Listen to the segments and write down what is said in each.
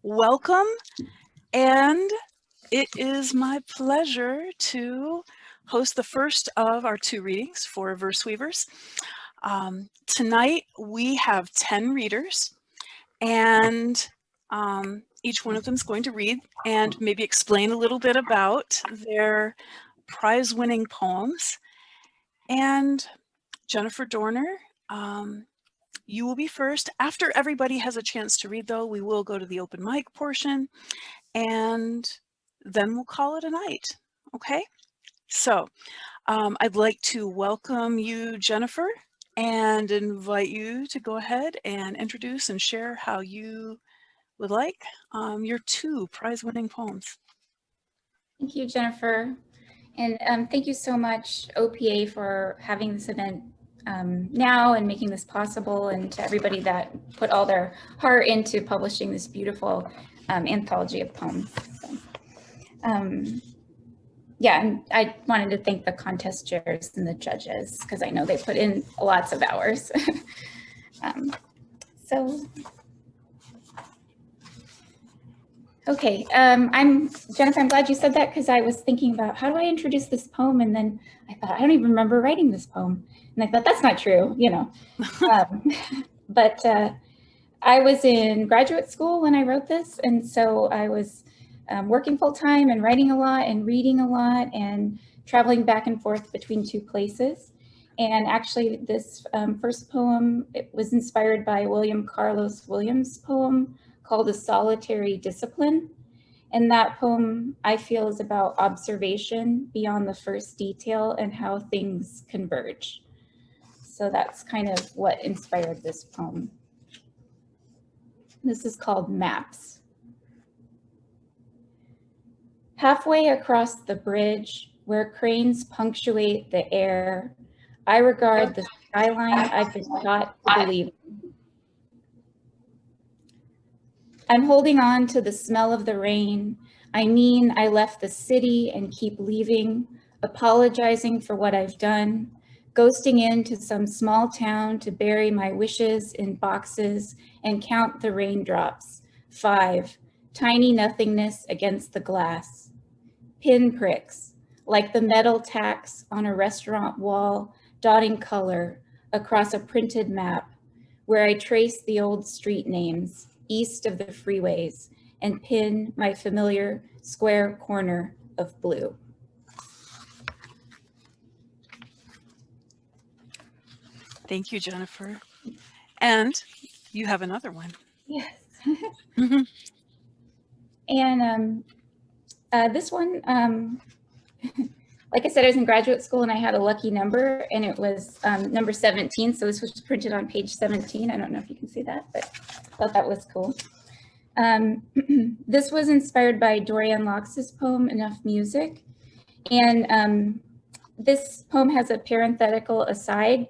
welcome. And it is my pleasure to host the first of our 2 readings for Verseweavers. Tonight we have 10 readers, and each one of them is going to read and maybe explain a little bit about their prize-winning poems. And Jennifer Dorner, you will be first. After everybody has a chance to read, though, we will go to the open mic portion, and then we'll call it a night. Okay? So I'd like to welcome you, Jennifer, and invite you to go ahead and introduce and share how you would like your 2 prize-winning poems. Thank you, Jennifer. And thank you so much, OPA, for having this event now and making this possible, and to everybody that put all their heart into publishing this beautiful anthology of poems. So, yeah, and I wanted to thank the contest chairs and the judges, because I know they put in lots of hours. Okay, I'm Jennifer, I'm glad you said that, because I was thinking about how do I introduce this poem, and then I thought, I don't even remember writing this poem. And I thought, that's not true, you know. But I was in graduate school when I wrote this, and so I was working full-time and writing a lot and reading a lot and traveling back and forth between 2 places. And actually this first poem, it was inspired by William Carlos Williams' poem called A Solitary Discipline. And that poem, I feel, is about observation beyond the first detail and how things converge. So that's kind of what inspired this poem. This is called Maps. Halfway across the bridge, where cranes punctuate the air, I regard the skyline I've been taught to believe in. I'm holding on to the smell of the rain. I mean, I left the city and keep leaving, apologizing for what I've done, ghosting into some small town to bury my wishes in boxes and count the raindrops. 5, tiny nothingness against the glass. Pinpricks, like the metal tacks on a restaurant wall, dotting color across a printed map, where I trace the old street names east of the freeways and pin my familiar square corner of blue. Thank you, Jennifer. And you have another one. Yes. And this one, like I said, I was in graduate school and I had a lucky number, and it was number 17. So this was printed on page 17. I don't know if you can see that, but I thought that was cool. This was inspired by Dorian Laux's poem, Enough Music. And this poem has a parenthetical aside.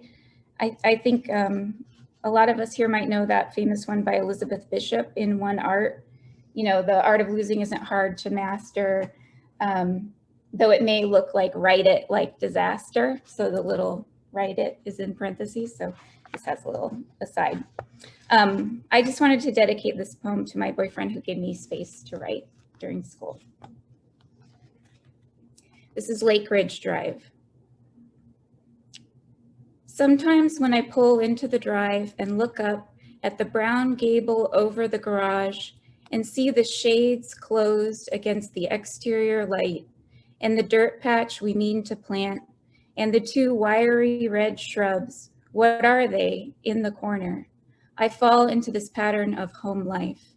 I think a lot of us here might know that famous one by Elizabeth Bishop, In One Art. You know, the art of losing isn't hard to master, though it may look like write it like disaster. So the little write it is in parentheses. So this has a little aside. I just wanted to dedicate this poem to my boyfriend who gave me space to write during school. This is Lake Ridge Drive. Sometimes when I pull into the drive and look up at the brown gable over the garage and see the shades closed against the exterior light and the dirt patch we mean to plant and the 2 wiry red shrubs, what are they in the corner? I fall into this pattern of home life.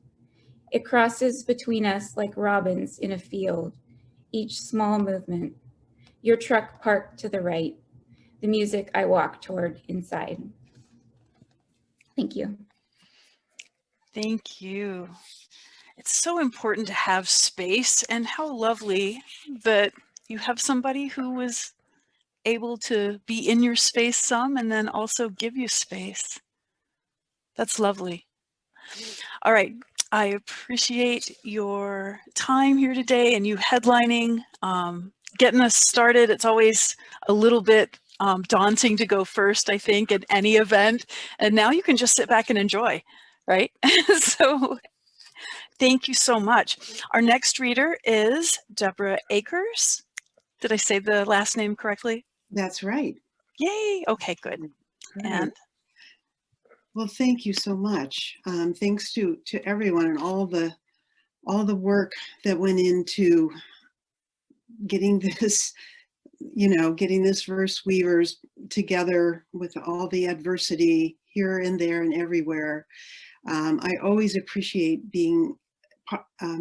It crosses between us like robins in a field, each small movement. Your truck parked to the right, the music I walk toward inside. Thank you. Thank you. It's so important to have space, and how lovely that you have somebody who was able to be in your space some and then also give you space. That's lovely. All right. I appreciate your time here today and you headlining, getting us started. It's always a little bit daunting to go first, I think, at any event. And now you can just sit back and enjoy, right? So Thank you so much. Our next reader is Deborah Akers. Did I say the last name correctly? That's right. Yay. Okay, good. Great. And well, thank you so much. Thanks to everyone and all the work that went into getting this, getting this Verseweavers together with all the adversity here and there and everywhere. I always appreciate being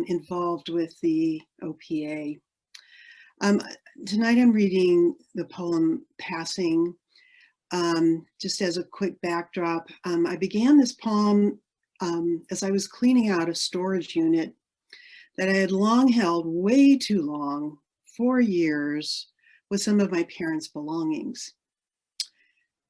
involved with the OPA. Tonight I'm reading the poem Passing. Just as a quick backdrop, I began this poem as I was cleaning out a storage unit that I had long held way too long, 4 years, with some of my parents' belongings.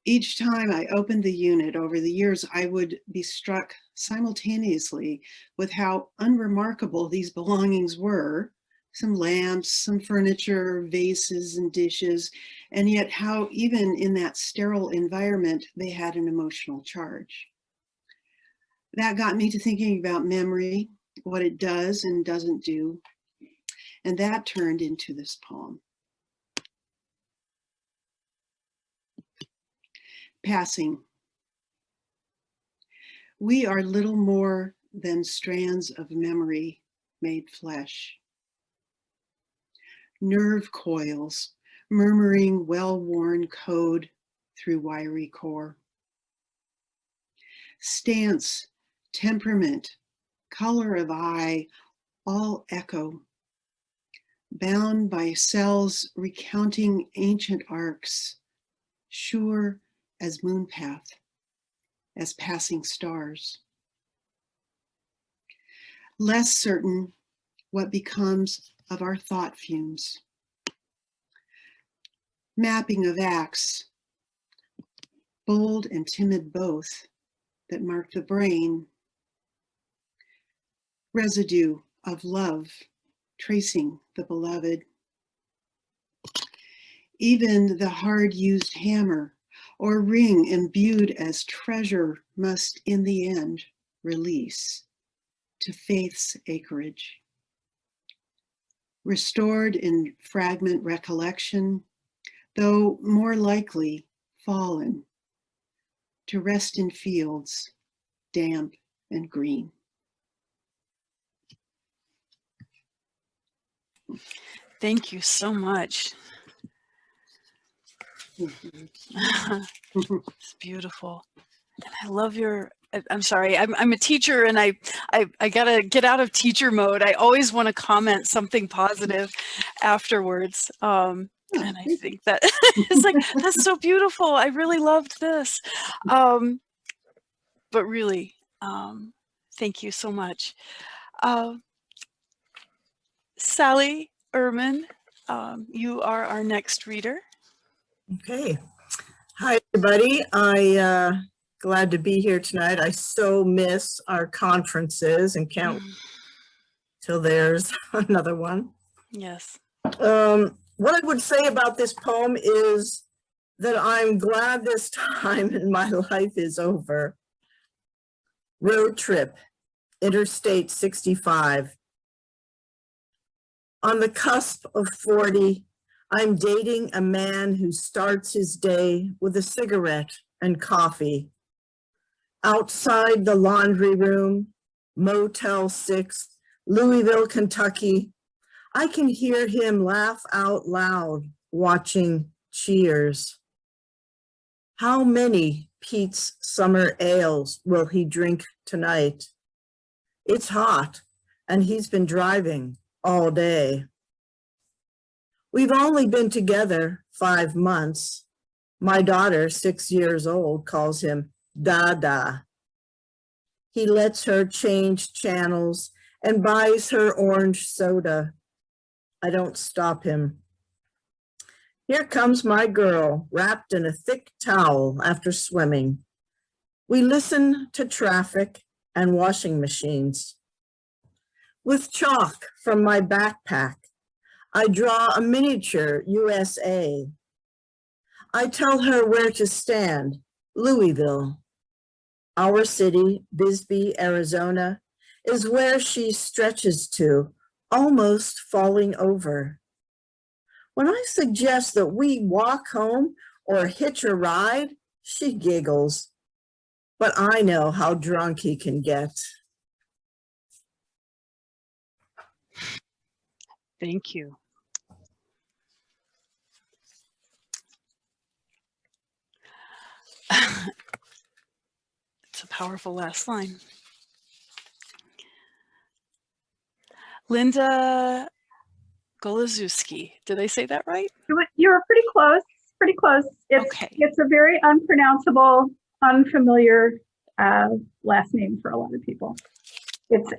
Each time I opened the unit over the years, I would be struck simultaneously with how unremarkable these belongings were. Some lamps, some furniture, vases and dishes, and yet how even in that sterile environment, they had an emotional charge. That got me to thinking about memory, what it does and doesn't do, and that turned into this poem. Passing. We are little more than strands of memory made flesh. Nerve coils, murmuring well-worn code through wiry core. Stance, temperament, color of eye, all echo. Bound by cells recounting ancient arcs, sure as moon path, as passing stars. Less certain what becomes of our thought fumes. Mapping of acts, bold and timid both, that mark the brain. Residue of love, tracing the beloved. Even the hard-used hammer or ring imbued as treasure must in the end release to faith's acreage. Restored in fragment recollection, though more likely fallen, to rest in fields damp and green. thank you so much. It's beautiful. And I love your, I'm sorry, I'm a teacher and I gotta get out of teacher mode. I always want to comment something positive afterwards. And I think that it's like, that's so beautiful. I really loved this. But really, thank you so much. Sally Ehrman, you are our next reader. Okay. Hi, everybody. Glad to be here tonight. I so miss our conferences and can't wait till there's another one. Yes. What I would say about this poem is that I'm glad this time in my life is over. Road trip, Interstate 65. On the cusp of 40, I'm dating a man who starts his day with a cigarette and coffee. Outside the laundry room, Motel 6, Louisville, Kentucky, I can hear him laugh out loud watching Cheers. How many Pete's Summer Ales will he drink tonight? It's hot, and he's been driving all day. We've only been together 5 months. My daughter, 6 years old, calls him Dada. He lets her change channels and buys her orange soda. I don't stop him. Here comes my girl, wrapped in a thick towel after swimming. We listen to traffic and washing machines. With chalk from my backpack, I draw a miniature USA. I tell her where to stand, Louisville. Our city, Bisbee, Arizona, is where she stretches to, almost falling over. When I suggest that we walk home or hitch a ride, she giggles. But I know how drunk he can get. Thank you. It's a powerful last line. Linda Golozewski, did I say that right? You were pretty close, pretty close. It's a very unpronounceable, unfamiliar last name for a lot of people. It's,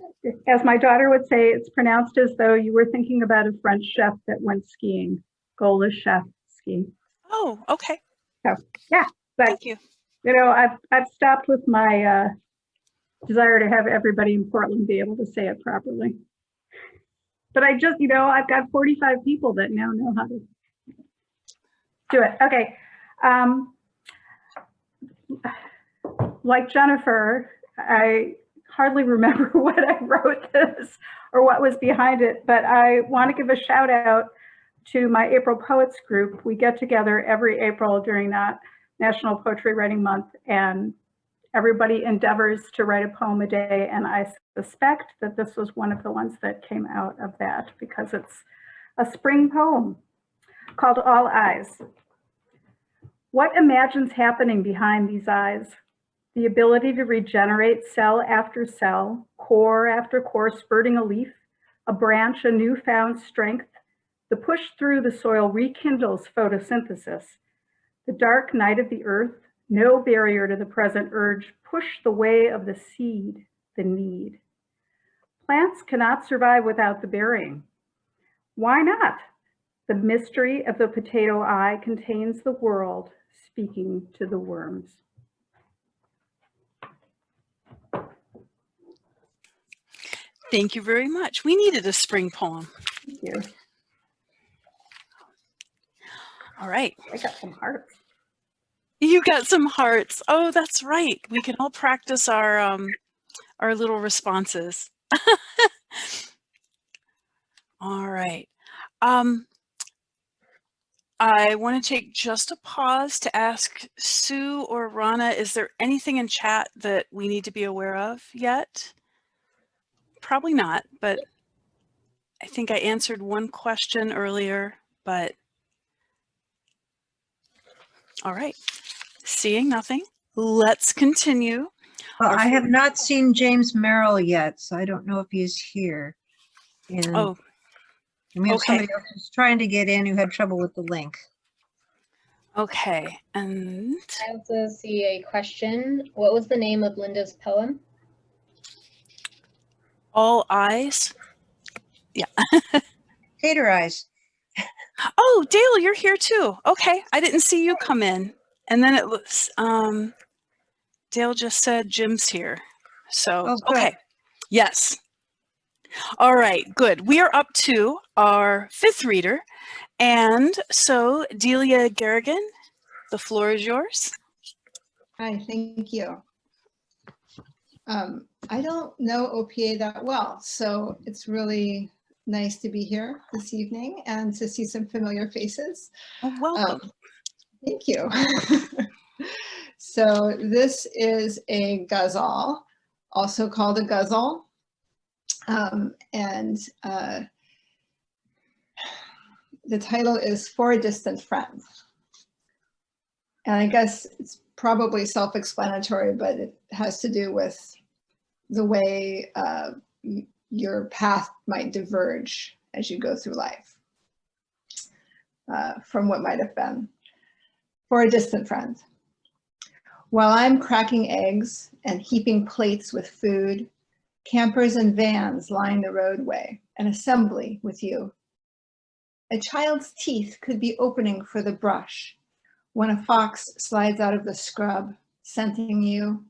as my daughter would say, it's pronounced as though you were thinking about a French chef that went skiing. Golozewski. Oh, okay. So yeah, but thank you. You know, I've stopped with my desire to have everybody in Portland be able to say it properly. But I just, you know, I've got 45 people that now know how to do it. Okay. Like Jennifer, I hardly remember what I wrote this or what was behind it, but I want to give a shout out to my April Poets group. We get together every April during that National Poetry Writing Month, and everybody endeavors to write a poem a day, and I suspect that this was one of the ones that came out of that because it's a spring poem called All Eyes. What imagines happening behind these eyes? The ability to regenerate cell after cell, core after core, spurting a leaf, a branch, a newfound strength. The push through the soil rekindles photosynthesis. The dark night of the earth, no barrier to the present urge, push the way of the seed, the need. Plants cannot survive without the bearing. Why not? The mystery of the potato eye contains the world speaking to the worms. Thank you very much. We needed a spring poem. Thank you. All right. I got some hearts. You got some hearts. Oh, that's right. We can all practice our little responses. All right. I want to take just a pause to ask Sue or Rana, is there anything in chat that we need to be aware of yet? Probably not, but I think I answered one question earlier, but all right. Seeing nothing, let's continue. Well, I have not seen James Merrill yet, so I don't know if he's here. And Oh, we have okay. somebody else who's trying to get in who had trouble with the link. Okay, and I also see a question. What was the name of Linda's poem? All Eyes. Yeah. Tater eyes. Oh, Dale, you're here too. Okay, I didn't see you come in. And then it was, Dale just said Jim's here. So, Oh, good. okay. Yes. All right, good. We are up to our fifth reader. And so, Delia Garrigan, the floor is yours. Hi, thank you. I don't know OPA that well, so it's really nice to be here this evening and to see some familiar faces. Oh, welcome. Thank you. So this is a ghazal, also called a ghazal. The title is For a Distant Friend. And I guess it's probably self-explanatory, but it has to do with the way your path might diverge as you go through life from what might have been. For a distant friend. While I'm cracking eggs and heaping plates with food, campers and vans line the roadway, an assembly with you. A child's teeth could be opening for the brush when a fox slides out of the scrub, scenting you.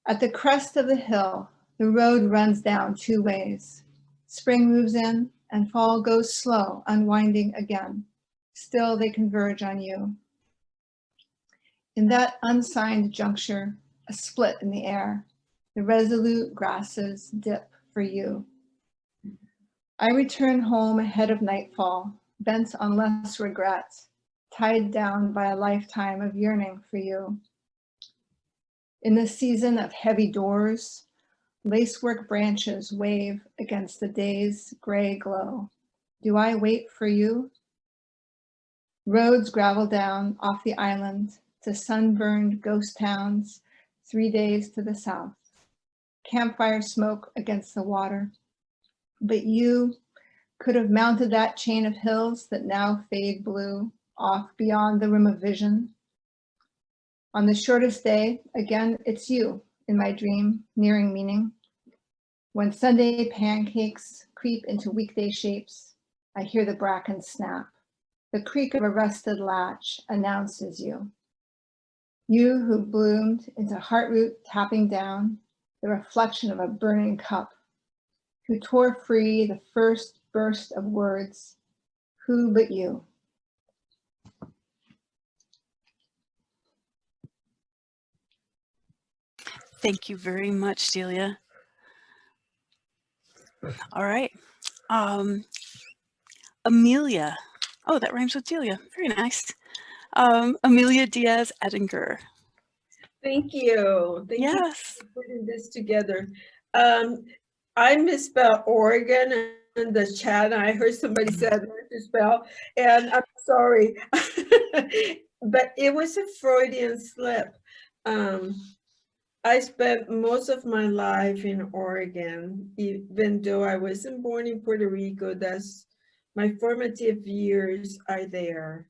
At the crest of the hill, the road runs down two ways. Spring moves in and fall goes slow, unwinding again. Still they converge on you. In that unsigned juncture, a split in the air, the resolute grasses dip for you. I return home ahead of nightfall, bent on less regret, tied down by a lifetime of yearning for you. In the season of heavy doors, lacework branches wave against the day's gray glow. Do I wait for you? Roads gravel down off the island to sunburned ghost towns 3 days to the south. Campfire smoke against the water. But you could have mounted that chain of hills that now fade blue off beyond the rim of vision. On the shortest day, again, it's you in my dream, nearing meaning. When Sunday pancakes creep into weekday shapes, I hear the bracken snap. The creak of a rusted latch announces you. You who bloomed into heartroot tapping down, the reflection of a burning cup, who tore free the first burst of words, who but you? Thank you very much, Delia. All right. Amelia. Oh, that rhymes with Delia. Very nice. Amelia Diaz Edinger. Thank you. Thank you Yes. for putting this together. I misspelled Oregon in the chat. I heard somebody said misspell, and I'm sorry, but it was a Freudian slip. I spent most of my life in Oregon, even though I wasn't born in Puerto Rico. That's my formative years are there.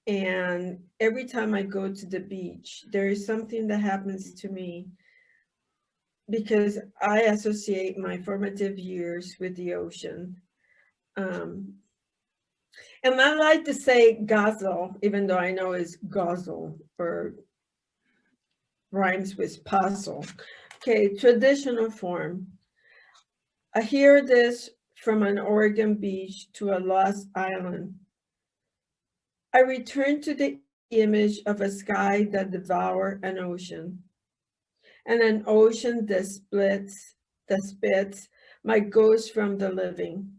And every time I go to the beach, there is something that happens to me because I associate my formative years with the ocean. And I like to say guzzle, even though I know it's guzzle or rhymes with puzzle. Okay, traditional form. I hear this from an Oregon beach to a lost island. I return to the image of a sky that devours an ocean, and an ocean that spits my ghost from the living.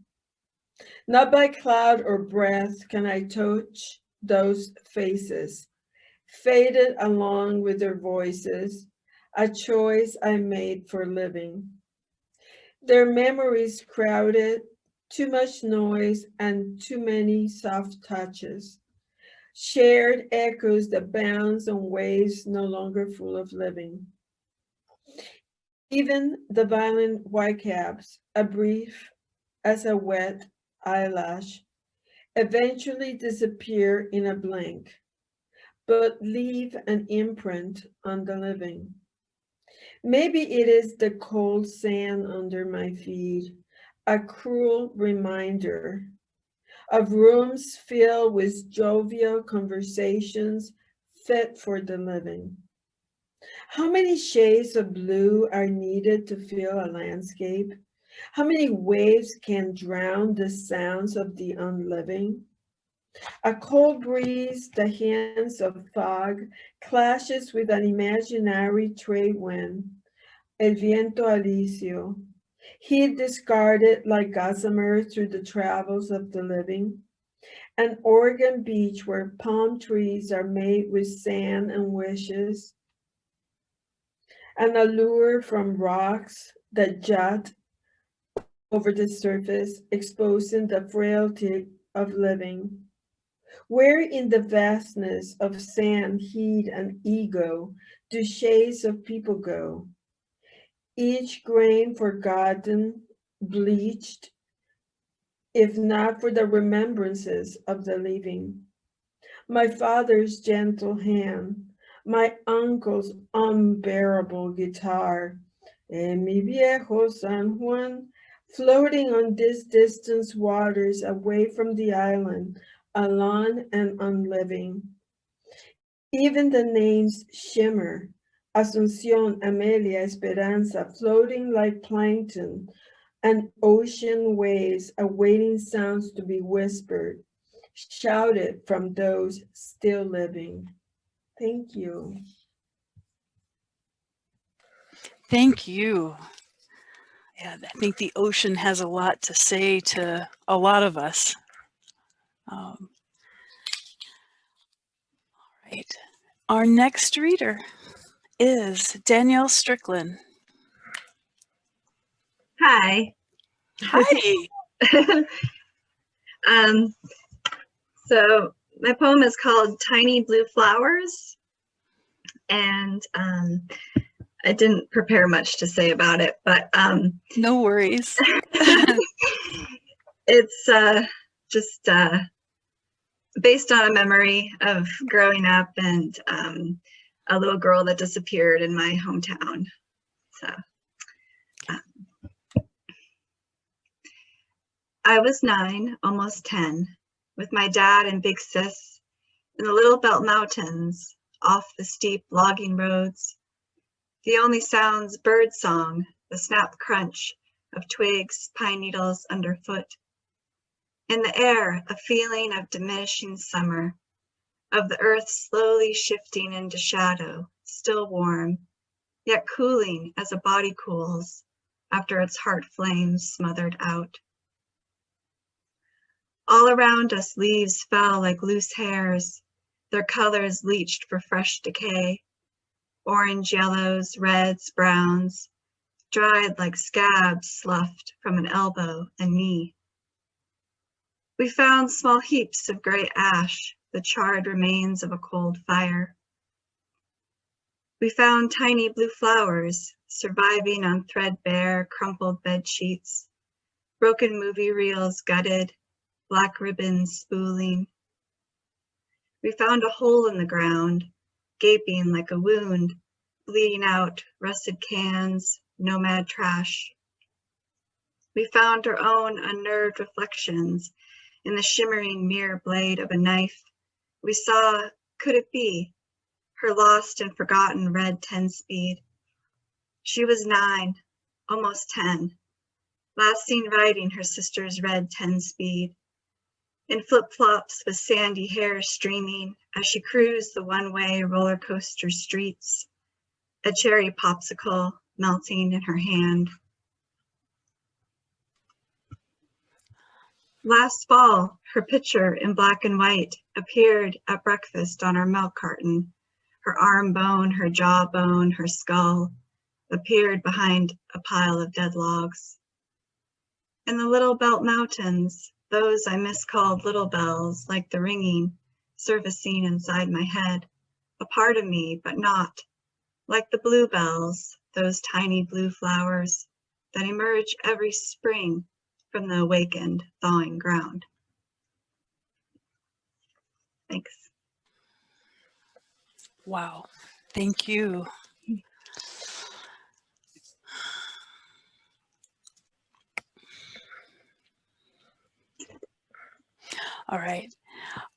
Not by cloud or breath can I touch those faces, faded along with their voices, a choice I made for living. Their memories crowded, too much noise and too many soft touches. Shared echoes that bounce on waves no longer full of living. Even the violent whitecaps, a brief as a wet eyelash, eventually disappear in a blink, but leave an imprint on the living. Maybe it is the cold sand under my feet, a cruel reminder of rooms filled with jovial conversations fit for the living. How many shades of blue are needed to fill a landscape? How many waves can drown the sounds of the unliving? A cold breeze, the hints of fog, clashes with an imaginary trade wind, el viento alicio. Heat discarded like gossamer through the travels of the living. An Oregon beach where palm trees are made with sand and wishes. An allure from rocks that jut over the surface, exposing the frailty of living. Where in the vastness of sand, heat, and ego do shades of people go? Each grain forgotten, bleached, if not for the remembrances of the living. My father's gentle hand, my uncle's unbearable guitar, and mi viejo San Juan, floating on these distant waters away from the island, alone and unliving. Even the names shimmer, Asunción, Amelia, Esperanza, floating like plankton, and ocean waves awaiting sounds to be whispered, shouted from those still living. Thank you. Thank you. Yeah, I think the ocean has a lot to say to a lot of us. Right. Our next reader is Danielle Strickland. Hi. Hi. So my poem is called Tiny Blue Flowers, and I didn't prepare much to say about it, but no worries. It's just based on a memory of growing up and a little girl that disappeared in my hometown. So I was 9, almost 10, with my dad and big sis in the Little Belt Mountains off the steep logging roads. The only sounds bird song, the snap crunch of twigs, pine needles underfoot. In the air, a feeling of diminishing summer, of the earth slowly shifting into shadow, still warm, yet cooling as a body cools after its heart flames smothered out. All around us, leaves fell like loose hairs, their colors leached for fresh decay. Orange, yellows, reds, browns, dried like scabs sloughed from an elbow and knee. We found small heaps of gray ash, the charred remains of a cold fire. We found tiny blue flowers surviving on threadbare, crumpled bed sheets, broken movie reels gutted, black ribbons spooling. We found a hole in the ground, gaping like a wound, bleeding out rusted cans, nomad trash. We found our own unnerved reflections in the shimmering mirror blade of a knife. We saw, could it be, her lost and forgotten red 10-speed. She was 9, almost 10, last seen riding her sister's red 10-speed. In flip-flops with sandy hair streaming as she cruised the one-way roller coaster streets, a cherry popsicle melting in her hand. Last fall, her picture in black and white appeared at breakfast on our milk carton. Her arm bone, her jawbone, her skull appeared behind a pile of dead logs. In the Little Belt Mountains, those I miscalled little bells, like the ringing, surfacing inside my head, a part of me, but not, like the bluebells, those tiny blue flowers that emerge every spring from the awakened, thawing ground. Thanks. Wow, thank you. All right,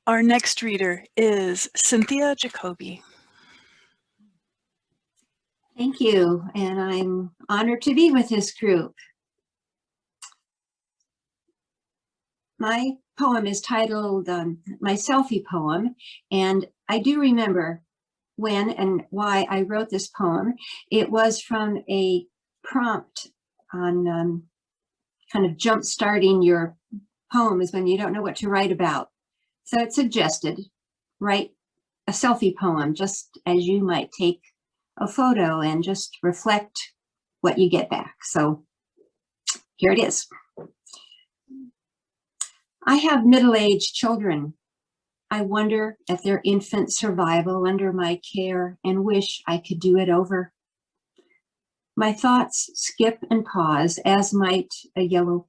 our next reader is Cynthia Jacoby. Thank you, and I'm honored to be with this group. My poem is titled My Selfie Poem, and I do remember when and why I wrote this poem. It was from a prompt on kind of jump-starting your poems when you don't know what to write about. So it suggested write a selfie poem, just as you might take a photo and just reflect what you get back. So here it is. I have middle-aged children. I wonder at their infant survival under my care and wish I could do it over. My thoughts skip and pause, as might a yellow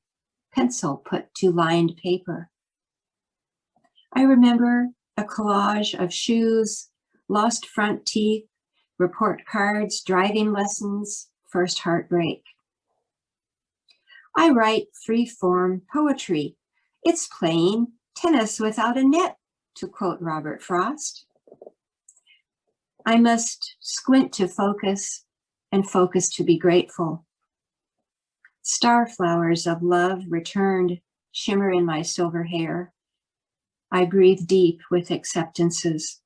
pencil put to lined paper. I remember a collage of shoes, lost front teeth, report cards, driving lessons, first heartbreak. I write free-form poetry. It's playing tennis without a net, to quote Robert Frost. I must squint to focus and focus to be grateful. Starflowers of love returned, shimmer in my silver hair. I breathe deep with acceptances.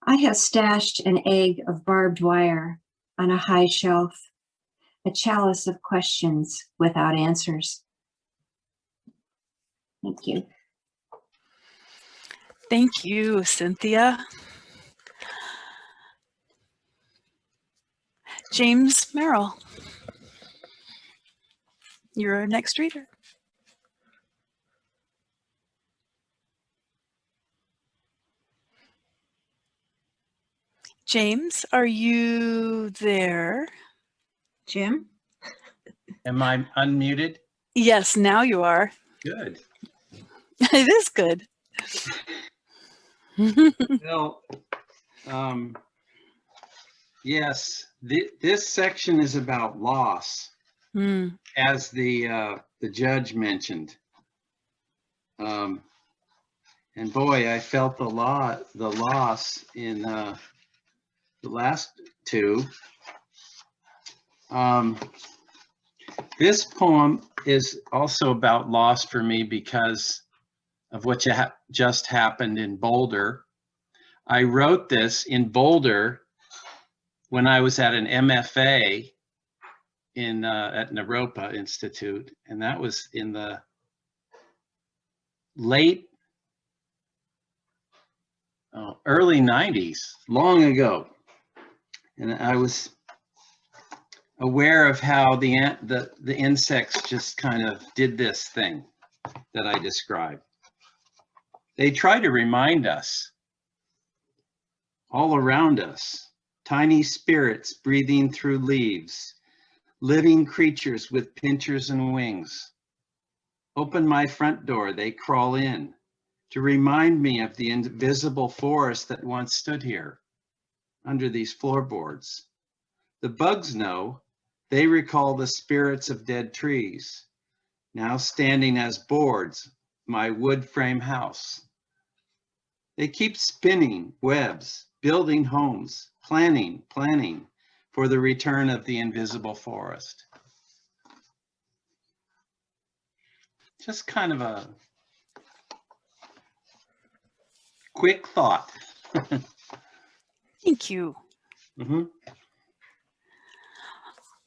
I have stashed an egg of barbed wire on a high shelf, a chalice of questions without answers. Thank you. Thank you, Cynthia. James Merrill, you're our next reader. James, are you there? Jim? Am I unmuted? Yes, now you are. Good. It is good. Well, yes, this section is about loss, as the judge mentioned. And boy, I felt the loss in the last two. This poem is also about loss for me because of what just happened in Boulder. I wrote this in Boulder when I was at an MFA at Naropa Institute, and that was in the early 90s, long ago. And I was aware of how the insects just kind of did this thing that I described. They try to remind us, all around us, tiny spirits breathing through leaves, living creatures with pincers and wings. Open my front door, they crawl in to remind me of the invisible forest that once stood here under these floorboards. The bugs know, they recall the spirits of dead trees, now standing as boards, my wood frame house. They keep spinning webs, building homes, planning for the return of the invisible forest. Just kind of a quick thought. Thank you.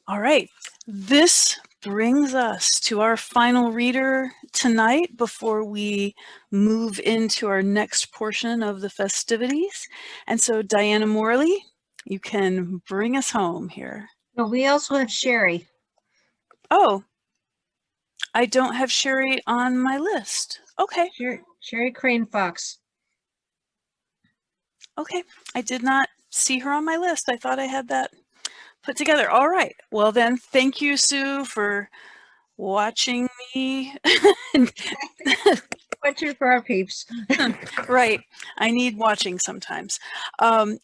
All right, this brings us to our final reader tonight before we move into our next portion of the festivities. And so Diana Morley, you can bring us home here. Well, we also have Sherry. Oh, I don't have Sherry on my list. Okay. Sherry Crane Fox. Okay, I did not see her on my list. I thought I had that put together. All right. Well then, thank you, Sue, for watching me. Watching for our peeps. Right. I need watching sometimes.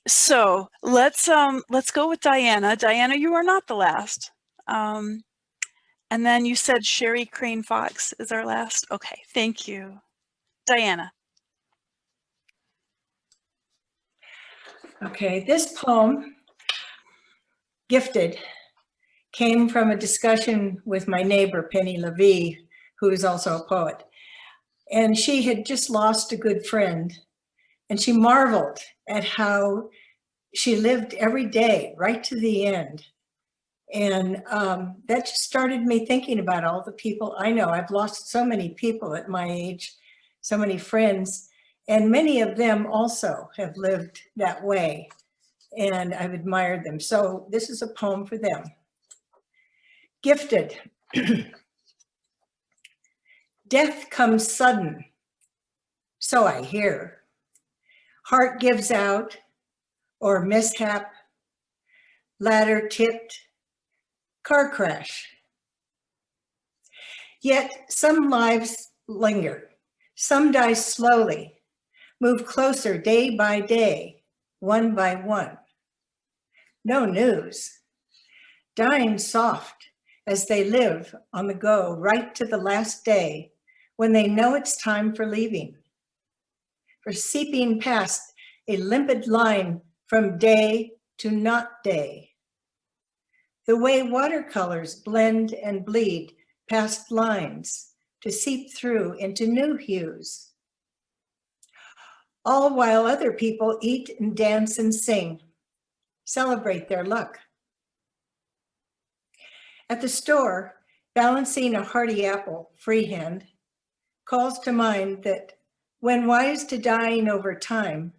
So let's go with Diana. Diana, you are not the last. And then you said Sherry Crane Fox is our last. Okay, thank you. Diana. Okay, this poem, Gifted, came from a discussion with my neighbor, Penny LaVie, who is also a poet. And she had just lost a good friend, and she marveled at how she lived every day right to the end. And that just started me thinking about all the people I know. I've lost so many people at my age, so many friends, and many of them also have lived that way. And I've admired them. So this is a poem for them. Gifted. Death comes sudden, so I hear. Heart gives out, or mishap, ladder tipped, car crash. Yet some lives linger, some die slowly, move closer day by day, one by one. No news, dying soft as they live on the go right to the last day when they know it's time for leaving, for seeping past a limpid line from day to not day. The way watercolors blend and bleed past lines to seep through into new hues. all while other people eat and dance and sing, celebrate their luck. At the store, balancing a hearty apple freehand calls to mind that when wise to dying over time,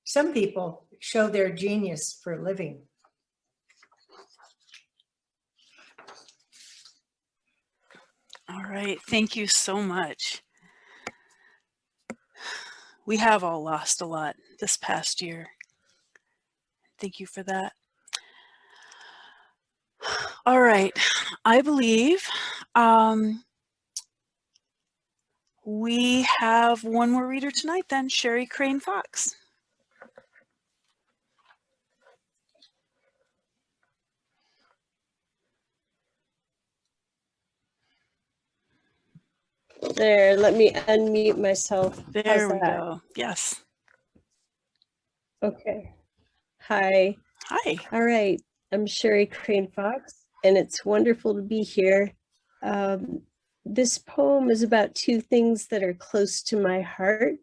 some people show their genius for living. All right, thank you so much. We have all lost a lot this past year. Thank you for that. All right, I believe we have one more reader tonight then, Sherry Crane Fox. There, let me unmute myself. There we go. Yes. Okay. Hi. Hi. All right. I'm Sherry Crane Fox, and it's wonderful to be here. This poem is about two things that are close to my heart.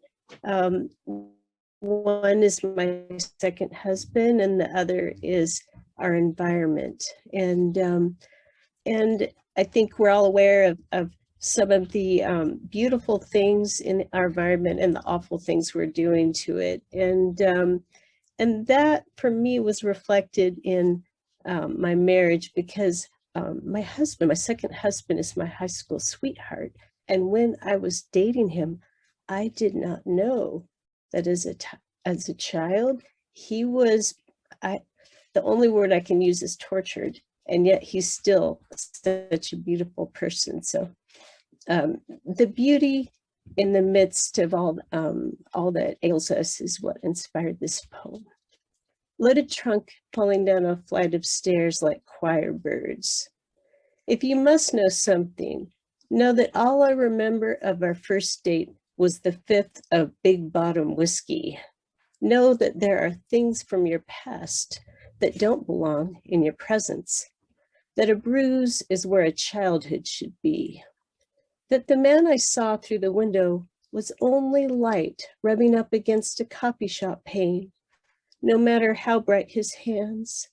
One is my second husband, and the other is our environment. And I think we're all aware of some of the beautiful things in our environment and the awful things we're doing to it. And that for me was reflected in my marriage, because my husband, my second husband, is my high school sweetheart. And when I was dating him, I did not know that as a child, he was, the only word I can use is tortured. And yet he's still such a beautiful person. So the beauty in the midst of all that ails us is what inspired this poem. Loaded trunk falling down a flight of stairs like choir birds. If you must know something, know that all I remember of our first date was the fifth of Big Bottom whiskey. Know that there are things from your past that don't belong in your presence. That a bruise is where a childhood should be. That the man I saw through the window was only light rubbing up against a copy shop pane, no matter how bright his hands.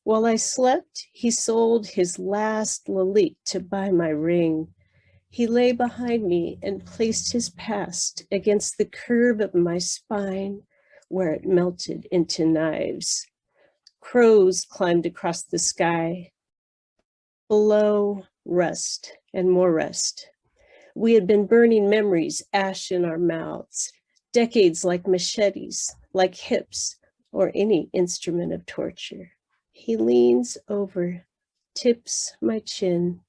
While I slept, he sold his last Lalique to buy my ring. He lay behind me and placed his past against the curve of my spine, where it melted into knives. Crows climbed across the sky. Below, rust and more rust. We had been burning memories, ash in our mouths, decades like machetes, like hips, or any instrument of torture. He leans over, tips my chin.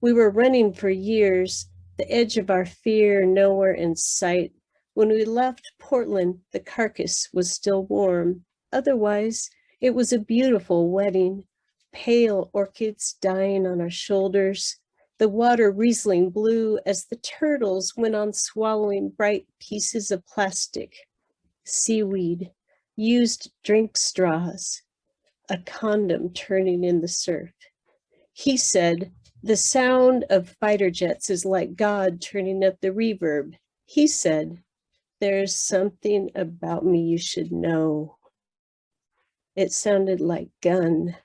We were running for years, the edge of our fear nowhere in sight. When we left Portland, the carcass was still warm. Otherwise, it was a beautiful wedding. Pale orchids dying on our shoulders, the water Riesling blue as the turtles went on swallowing bright pieces of plastic, seaweed, used drink straws, a condom turning in the surf. He said, the sound of fighter jets is like God turning up the reverb. He said, there's something about me you should know. It sounded like gun,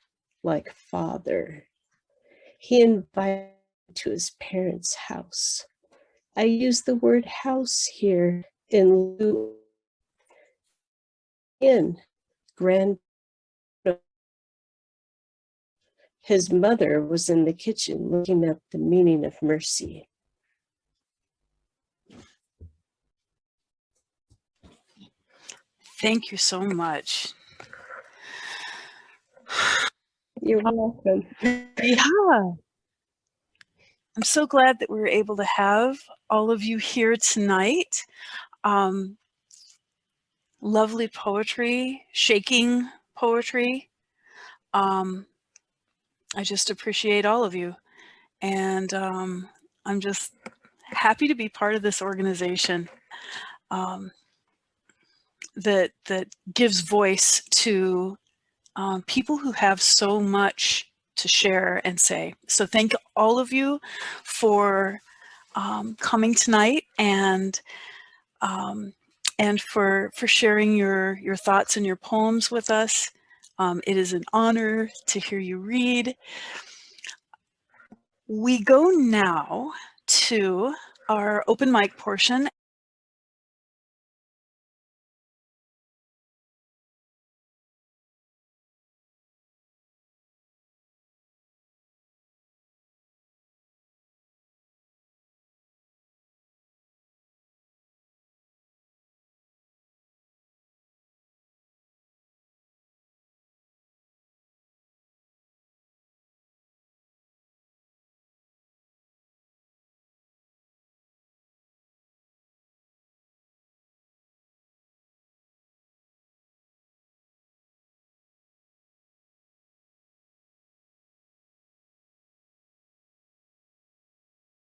like father. He invited me to his parents' house. I use the word house here in lieu in grand. His mother was in the kitchen looking up the meaning of mercy. Thank you so much. You're welcome. Yeah. I'm so glad that we were able to have all of you here tonight. Lovely poetry, shaking poetry. I just appreciate all of you. And I'm just happy to be part of this organization that gives voice to people who have so much to share and say. So thank all of you for coming tonight, and and for sharing your thoughts and your poems with us. It is an honor to hear you read. We go now to our open mic portion,